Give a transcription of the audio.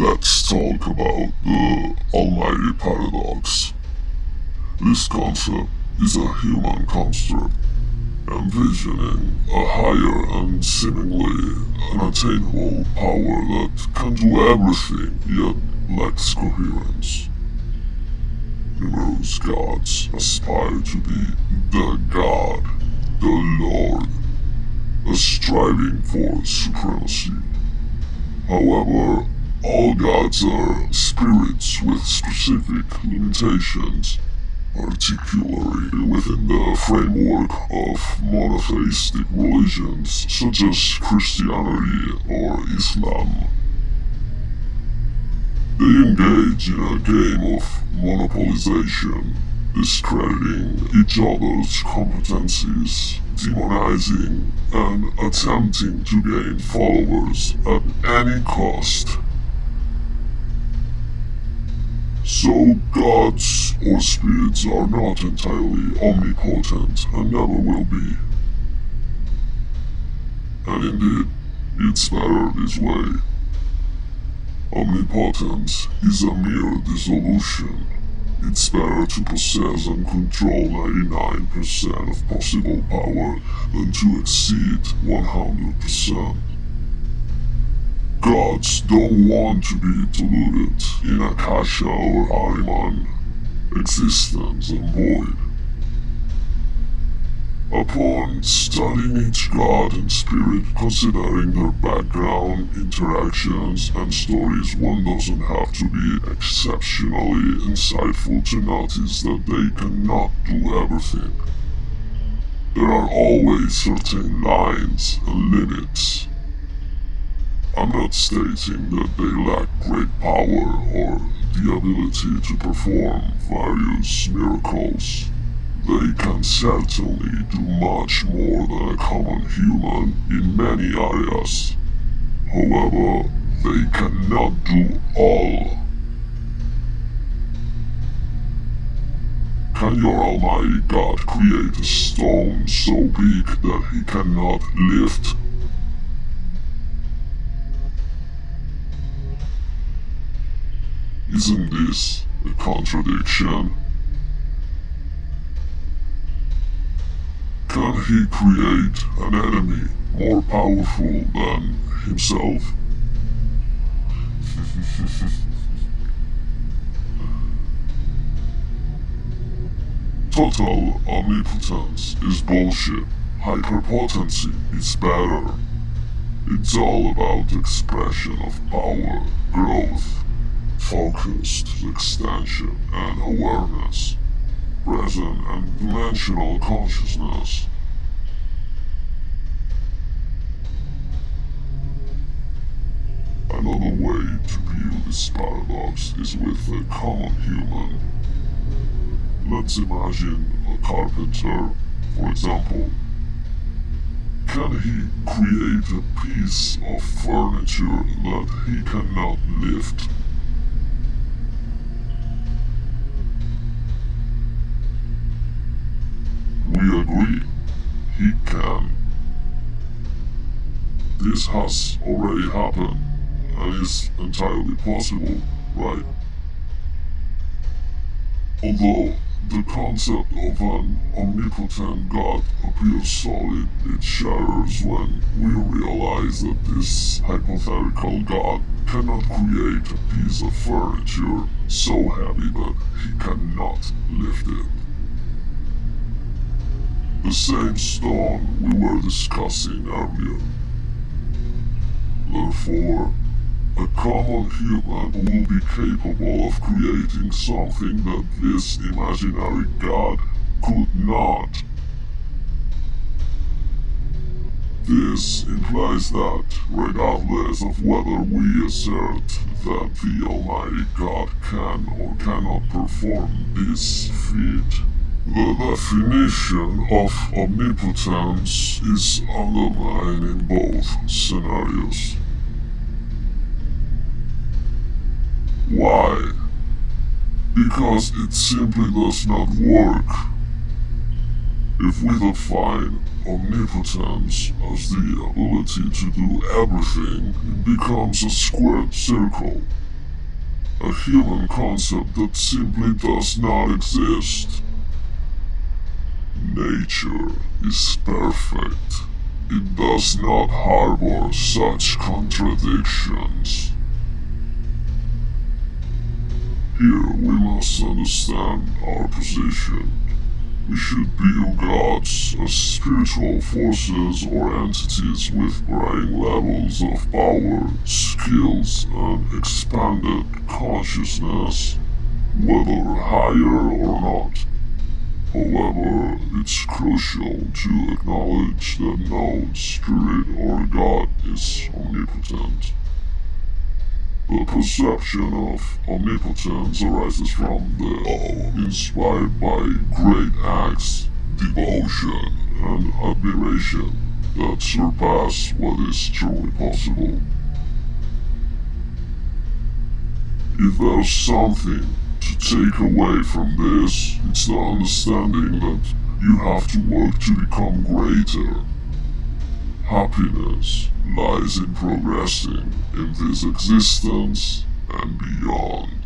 Let's talk about the Almighty Paradox. This concept is a human construct, envisioning a higher and seemingly unattainable power that can do everything yet lacks coherence. Numerous gods aspire to be the God, the Lord, a striving for supremacy. However, all gods are spirits with specific limitations, particularly within the framework of monotheistic religions such as Christianity or Islam. They engage in a game of monopolization, discrediting each other's competencies, demonizing, and attempting to gain followers at any cost. So gods or spirits are not entirely omnipotent and never will be. And indeed, it's better this way. Omnipotence is a mere dissolution. It's better to possess and control 99% of possible power than to exceed 100%. Gods don't want to be diluted in Akasha or Ahriman, existence and void. Upon studying each god and spirit, considering their background, interactions, and stories, one doesn't have to be exceptionally insightful to notice that they cannot do everything. There are always certain lines and limits. I'm not stating that they lack great power or the ability to perform various miracles. They can certainly do much more than a common human in many areas. However, they cannot do all. Can your almighty God create a stone so big that he cannot lift? Isn't this a contradiction? Can he create an enemy more powerful than himself? Total omnipotence is bullshit. Hyperpotency is better. It's all about expression of power, growth, focused extension and awareness, present and dimensional consciousness. Another way to view this paradox is with a common human. Let's imagine a carpenter, for example. Can he create a piece of furniture that he cannot lift? We agree, he can. This has already happened and is entirely possible, right? Although the concept of an omnipotent God appears solid, it shatters when we realize that this hypothetical God cannot create a piece of furniture so heavy that he cannot lift it. The same stone we were discussing earlier. Therefore, a common human will be capable of creating something that this imaginary God could not. This implies that, regardless of whether we assert that the Almighty God can or cannot perform this feat, the definition of omnipotence is undermined in both scenarios. Why? Because it simply does not work. If we define omnipotence as the ability to do everything, it becomes a squared circle. a human concept that simply does not exist. Nature is perfect. It does not harbor such contradictions. Here we must understand our position. We should view gods as spiritual forces or entities with varying levels of power, skills, and expanded consciousness, whether higher or not. However, it's crucial to acknowledge that no spirit or god is omnipotent. The perception of omnipotence arises from the awe inspired by great acts, devotion, and admiration that surpass what is truly possible. If there's something to take away from this, it's the understanding that you have to work to become greater. Happiness lies in progressing in this existence and beyond.